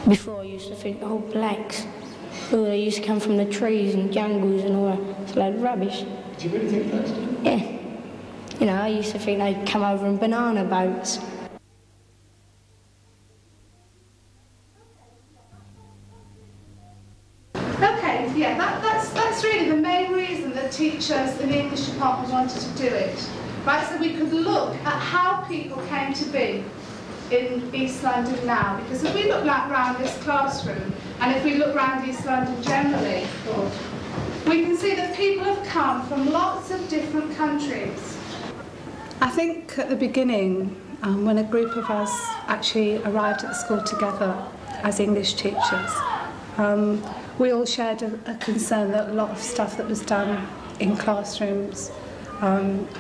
Before I used to think, oh, blacks, oh, they used to come from the trees and jungles and all that. It's a load of rubbish. Do you really think that? Yeah. You know, I used to think they'd come over in banana boats. Okay, yeah, that's really the main reason that teachers in the English department wanted to do it. Right, so we could look at how people came to be in East London now, because if we look around this classroom, and if we look around East London generally, we can see that people have come from lots of different countries. I think at the beginning, when a group of us actually arrived at school together as English teachers, we all shared a concern that a lot of stuff that was done in classrooms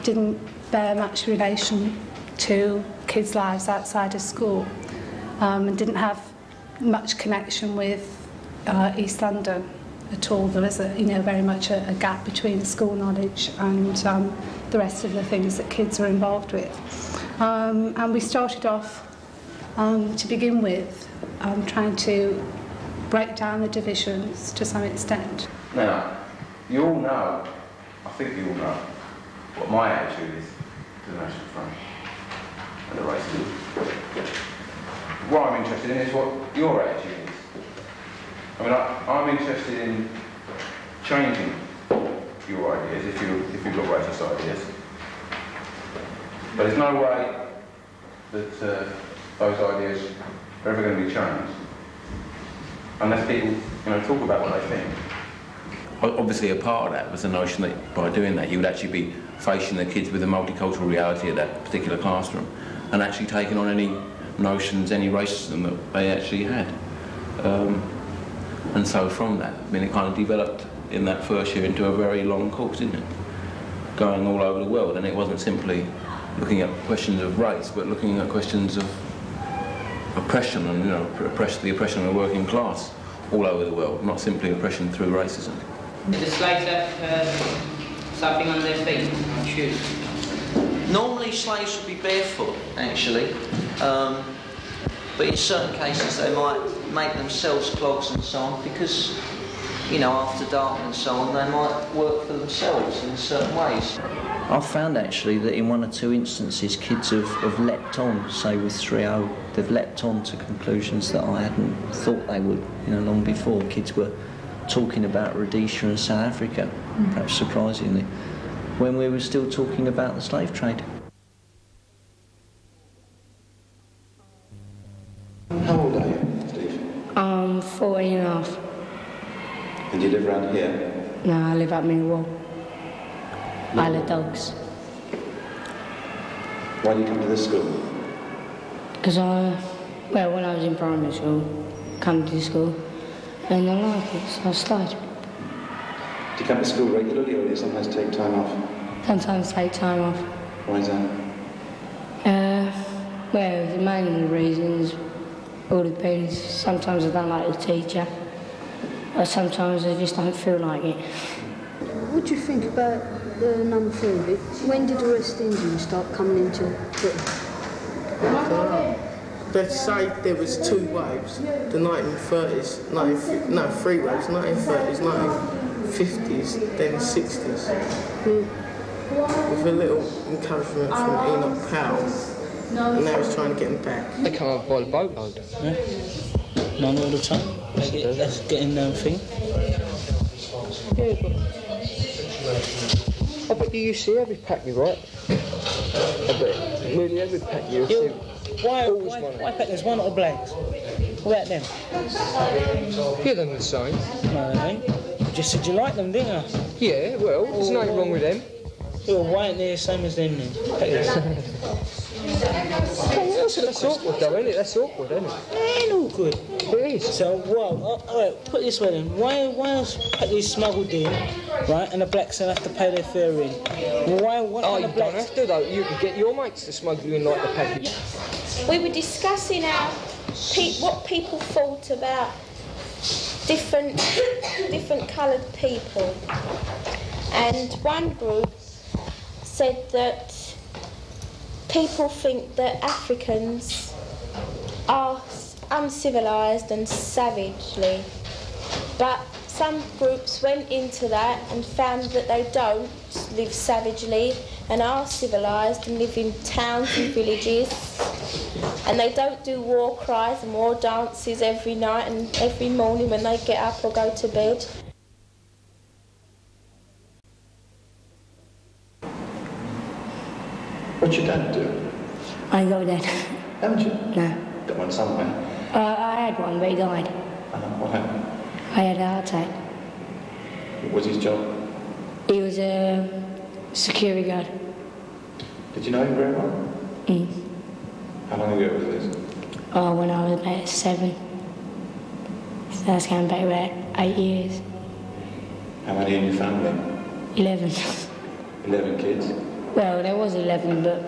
didn't bear much relation to kids' lives outside of school, and didn't have much connection with East London at all. There was very much a gap between school knowledge and the rest of the things that kids are involved with. And we started off, to begin with, trying to break down the divisions to some extent. Now, you all know, I think you all know, what my attitude is to the National Front and the racism. What I'm interested in is what your attitude is. I mean, I'm interested in changing your ideas if you've got racist ideas. But there's no way that those ideas are ever going to be changed unless people, talk about what they think. Obviously, a part of that was the notion that by doing that, you would actually be facing the kids with the multicultural reality of that particular classroom and actually taking on any notions, any racism that they actually had. And so from that, it kind of developed in that first year into a very long course, didn't it? Going all over the world, and it wasn't simply looking at questions of race, but looking at questions of oppression and, the oppression of the working class all over the world, not simply oppression through racism. The slaves have something on their feet, on shoes. Normally slaves would be barefoot, actually, but in certain cases they might make themselves clogs and so on because, after dark and so on, they might work for themselves in certain ways. I've found actually that in one or two instances kids have leapt on, say with 3.0, they've leapt on to conclusions that I hadn't thought they would, long before. Kids were talking about Rhodesia and South Africa, perhaps surprisingly, when we were still talking about the slave trade. How old are you, Steve? I'm 14 and a half. And you live around here? No, I live up Millwall. Isle of Dogs. Why do you come to this school? Because when I was in primary school, come to school, and I like it, so I started. Do you come to school regularly, or do you sometimes take time off? Sometimes take time off. Why is that? The main reasons all depends. Sometimes I don't like the teacher, or sometimes I just don't feel like it. What do you think about the number 3? When did the West Indians start coming into Britain? They say there was 2 waves, the 1930s, 3 waves, 1930s, 1950s, then 60s. With a little encouragement from Enoch Powell, and they was trying to get them back. They come over by the boatload. Yeah. None all the time. That's getting their thing. Yeah, but I bet you see every pack you write. I bet really every pack you see. Why pack there's one or blanks? What about them? Yeah, they're the same. No, they ain't. You just said you like them, didn't you? Yeah, well, there's nothing wrong with them. Well, why ain't they the same as them then? That's awkward though, isn't it? That's awkward, isn't it? It ain't awkward. It is. So, alright, put it this way then. Why else pack these smuggled in, right, and the blacks don't have to pay their fare in? Why you don't have to though. You can get your mates to smuggle in like the package. We were discussing what people thought about different coloured people, and one group said that people think that Africans are uncivilised and savagely. But some groups went into that and found that they don't live savagely and are civilised and live in towns and villages, and they don't do war cries and war dances every night and every morning when they get up or go to bed. What's your dad do? I ain't got a dad. Haven't you? No. Got one somewhere. I had one, but he died. What happened? I had a heart attack. What was his job? He was a security guard. Did you know him very well? How long ago was this? Oh, when I was about 7. So that's going back about 8 years. How many in your family? 11. 11 kids? Well, there was 11, but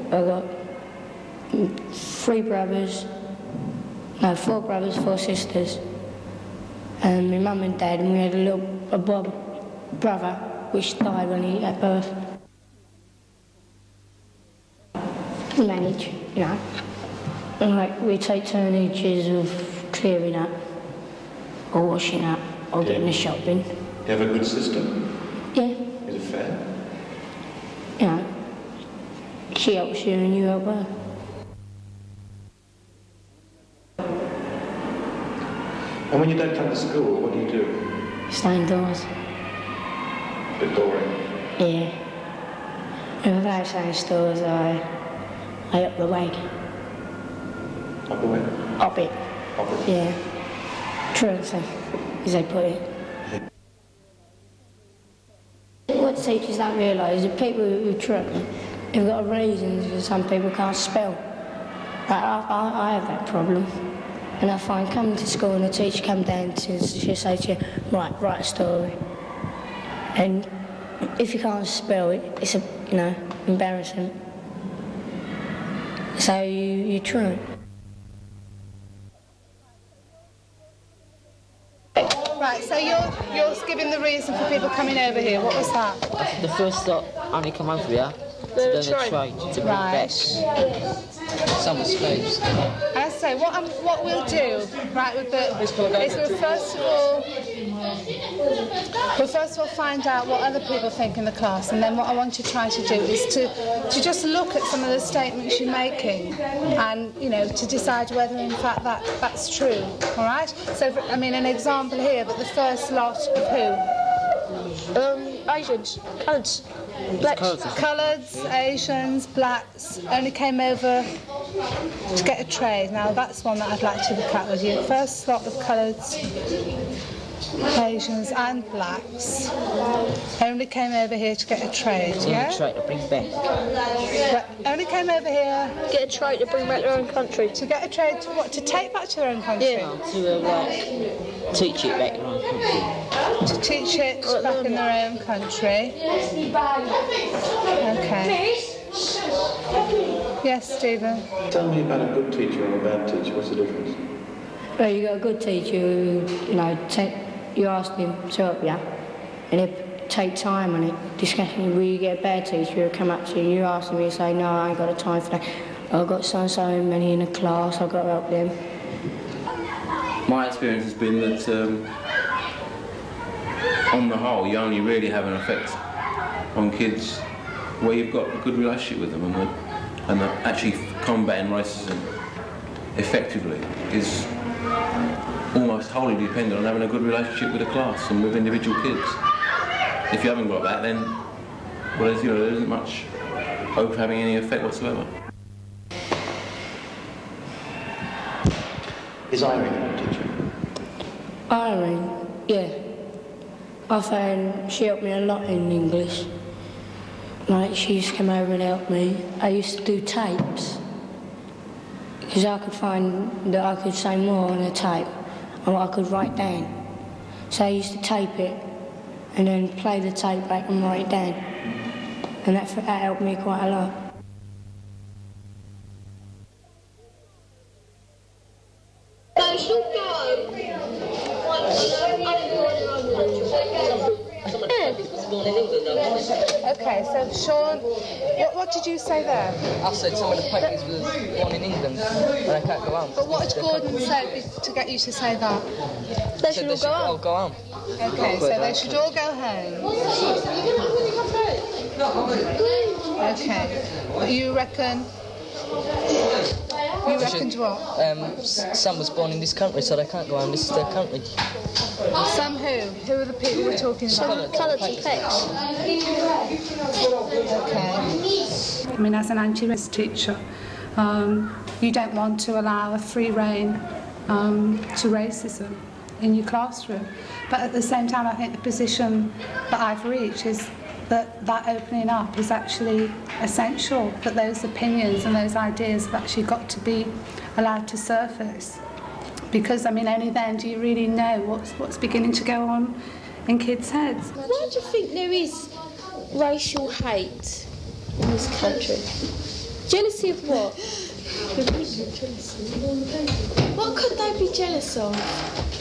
I got 4 brothers, 4 sisters, and my mum and dad, and we had a brother, which died when he at birth. We manage, you know. And like, we take turnages of clearing up, or washing up, or getting the shopping. You have a good system? Yeah. Is it fair? You know, she helps you and you help her. And when your dad comes to school, what do you do? Stay indoors. Bit boring. Yeah. And without saying stores, I up the wage. Up the way? Up it. Up it? Yeah. Truancy, as they put it. What the teachers don't realise is that people who truant, they've got reasons because some people can't spell. Like I have that problem. And I find coming to school and the teacher come down to she'll say to you, right, write a story. And if you can't spell it, it's embarrassing. So you truant. Right, so you're giving the reason for people coming over here. What was that? The first thought only come over here to learn a trade, to bring back summer slaves. As I say, what we'll do, right, with we'll first of all find out what other people think in the class, and then what I want to try to do is to just look at some of the statements you're making, and to decide whether in fact that's true. All right. So I mean, an example here, but the first lot of who? Asians, coloureds, blacks. Coloureds, Asians, blacks only came over to get a trade. Now that's one that I'd like to look at with you. First lot of coloureds, Asians and blacks only came over here to get a trade, yeah? Trade to bring back. But only came over here... Get a trade to bring back their own country. To get a trade to what? To take back to their own country? Yeah, to teach it back in their own country. To teach it back in their own country. Okay. Yes, Stephen? Tell me about a good teacher and a bad teacher. What's the difference? Well, you got a good teacher who, you ask him to help you, and he'll take time on it, discussing. Will you get a bad teacher who'll come up to you and you ask him, he'll say, no, I ain't got the time for that. I've got so many in the class, I've got to help them. My experience has been that, on the whole, you only really have an effect on kids where you've got a good relationship with them, and actually combating racism effectively is almost wholly dependent on having a good relationship with the class and with individual kids. If you haven't got that, then well, there isn't much hope of having any effect whatsoever. Is Irene a good teacher? Irene, yeah. I found she helped me a lot in English. Like, she used to come over and help me. I used to do tapes, because I could find that I could say more on a tape and what I could write down. So I used to tape it and then play the tape back and write it down. And that helped me quite a lot. Yeah. born in England, though. Okay, so Sean, what did you say there? I said some of the Peggies was born in England, and they can't go home. But what did Gordon say to get you to say that? They should all go home. Okay, so they should all go home. Okay. You reckon? You reckoned what? Some was born in this country, so they can't go home. This is their country. Some who? Who are the people we're talking about? Coloured and pecs. Okay. I mean, as an anti-racist teacher, you don't want to allow a free rein to racism in your classroom. But at the same time, I think the position that I've reached is that opening up is actually essential, that those opinions and those ideas have actually got to be allowed to surface. Because, I mean, only then do you really know what's beginning to go on in kids' heads. Why do you think there is racial hate in this country? Jealousy of what? What could they be jealous of?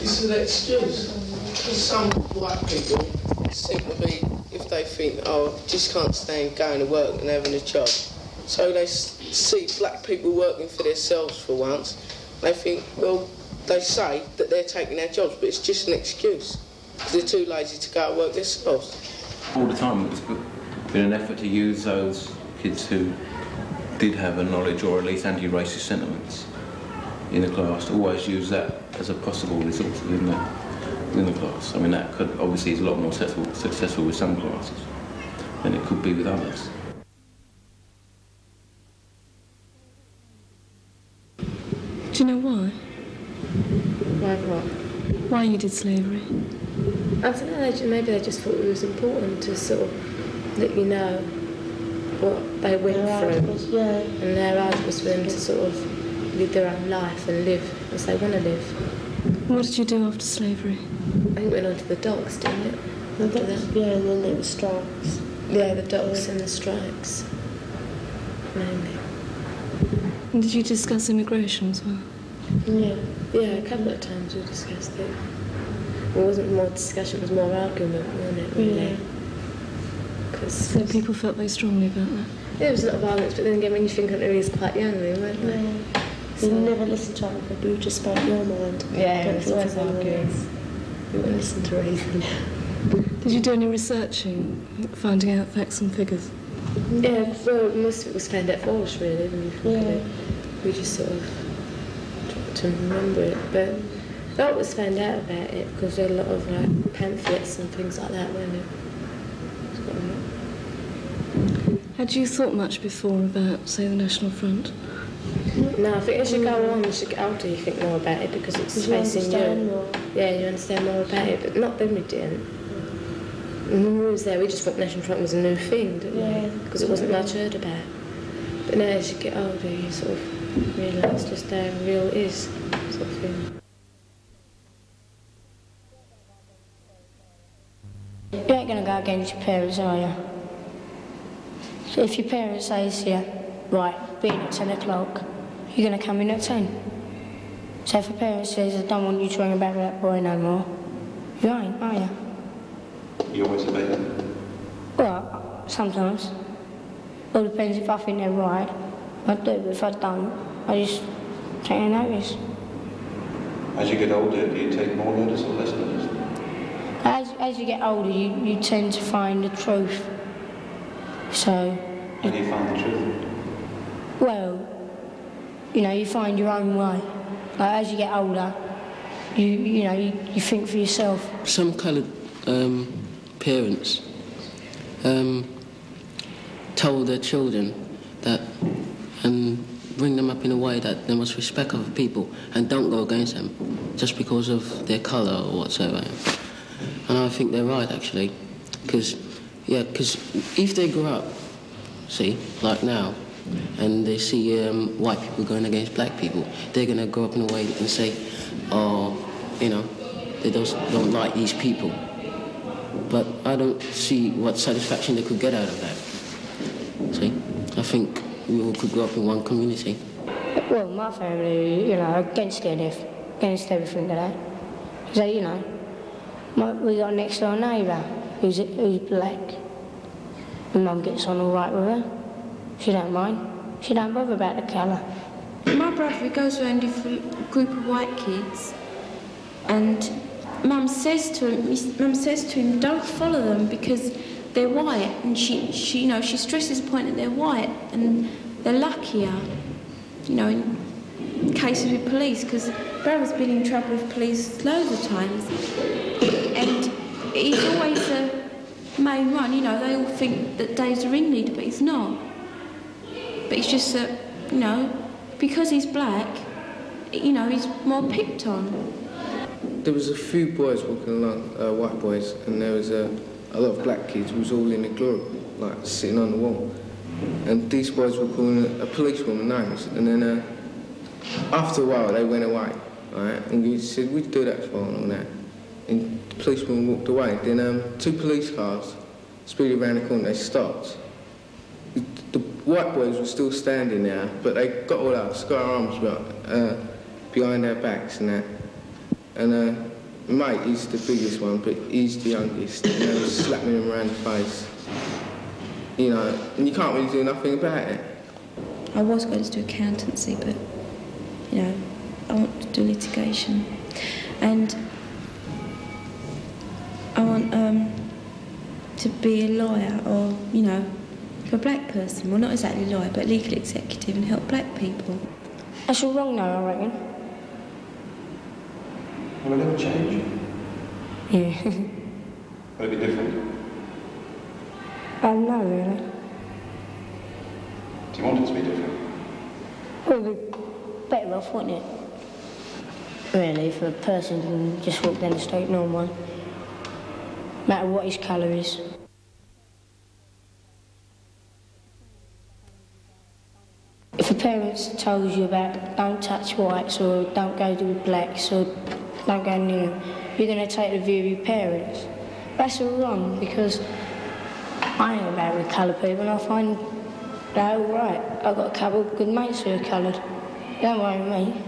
It's an excuse. Some white people simply, if they think, oh, just can't stand going to work and having a job, so they see black people working for themselves for once, they think, well, they say that they're taking their jobs, but it's just an excuse. They're too lazy to go and work themselves. All the time it's been an effort to use those kids who did have a knowledge or at least anti-racist sentiments in the class, to always use that as a possible resource within the class. I mean, that could obviously is a lot more successful with some classes than it could be with others. Do you know why? Why what? Why you did slavery? I don't know, maybe they just thought it was important to sort of let you know what they went through. Yeah. And their right was for them to sort of live their own life and live as they want to live. What did you do after slavery? I think it went on to the docks, didn't it? Yeah, and then there were strikes. Yeah, the docks and the strikes, mainly. And did you discuss immigration as well? Yeah, a couple of times we discussed it. It wasn't more discussion, it was more argument, wasn't it, really? So people felt very strongly about that? Yeah, there was a lot of arguments, but then again, when you think of it, he was quite young, weren't they? Yeah. So you never listened to other people, you just spoke your mind. Yeah, it was always arguing. You wouldn't listen to reason. Did you do any researching, finding out facts and figures? Yeah, well, most of it was found out for us, really. We just sort of tried to remember it, but a lot was found out about it because there were a lot of like pamphlets and things like that, weren't there? Had you thought much before about, say, the National Front? No, I think as you go on, as you get older, you think more about it because it's facing you. More. Yeah, you understand more about it, but not then we didn't. And when we was there, we just thought National Front was a new thing, didn't we? Because it wasn't much heard about. But now as you get older, you sort of realise just how real it is, sort of thing. You ain't going to go against your parents, are you? So if your parents says to you, right, be in at 10 o'clock, you're going to come in at 10. So if a parent says, I don't want you to ring about that boy no more, you ain't, are you? You always obey them? Well, sometimes. All depends if I think they're right. I do, but if I don't, I just take no notice. As you get older, do you take more notice or less notice? As you get older, you tend to find the truth. So... How do you find the truth? Well, you know, you find your own way. Like, as you get older, you think for yourself. Some coloured parents told their children that and bring them up in a way that they must respect other people and don't go against them just because of their colour or whatsoever. And I think they're right, actually, because if they grow up, see, like now, and they see white people going against black people, they're going to grow up in a way and say, oh, you know, they don't like these people. But I don't see what satisfaction they could get out of that. See, I think we all could grow up in one community. Well, my family, you know, against everything like that. So, you know, we got a next door neighbour, who's black. And Mum gets on all right with her. She don't mind. She don't bother about the colour. My brother, he goes around with a group of white kids, and Mum says to him, don't follow them because they're white, and she stresses the point that they're white and they're luckier, in cases with police, because brother's been in trouble with police loads of times, and he's always the main one. They all think that Dave's a ringleader, but he's not. But it's just that, because he's black, he's more picked on. There was a few boys walking along, white boys, and there was a lot of black kids who was all in a group, like sitting on the wall. And these boys were calling a policewoman names, and then after a while they went away, right? And we said, we'd do that for and all that. And the policewoman walked away. Then 2 police cars speeded around the corner, they stopped. The white boys were still standing there, but they got all up, got our arms behind their backs and that. And mate, he's the biggest one, but he's the youngest. And they were slapping him around the face. And you can't really do nothing about it. I was going to do accountancy, but, I want to do litigation. And I want to be a lawyer or, a black person. Well, not exactly a lawyer, but legal executive and help black people. That's all wrong now, I reckon. Will it ever change? Yeah. Will it be different? No, really. Do you want it to be different? Well, it'd be better off, wouldn't it? Really, if a person can just walk down the street normal, no matter what his colour is. If a parent tells you about don't touch whites or don't go to blacks or don't go near them, you're going to take the view of your parents. That's all wrong, because I ain't about with coloured people and I find they're all right. I've got a couple of good mates who are coloured. Don't worry me.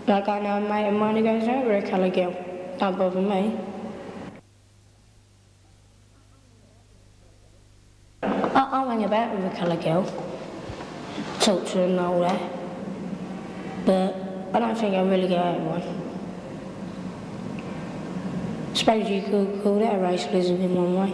Like I know a mate of mine who goes over a coloured girl. Don't bother me. I'll hang about with a coloured girl. Talk to her and all that. But I don't think I'll really go out with one. I suppose you could call that racialism in one way.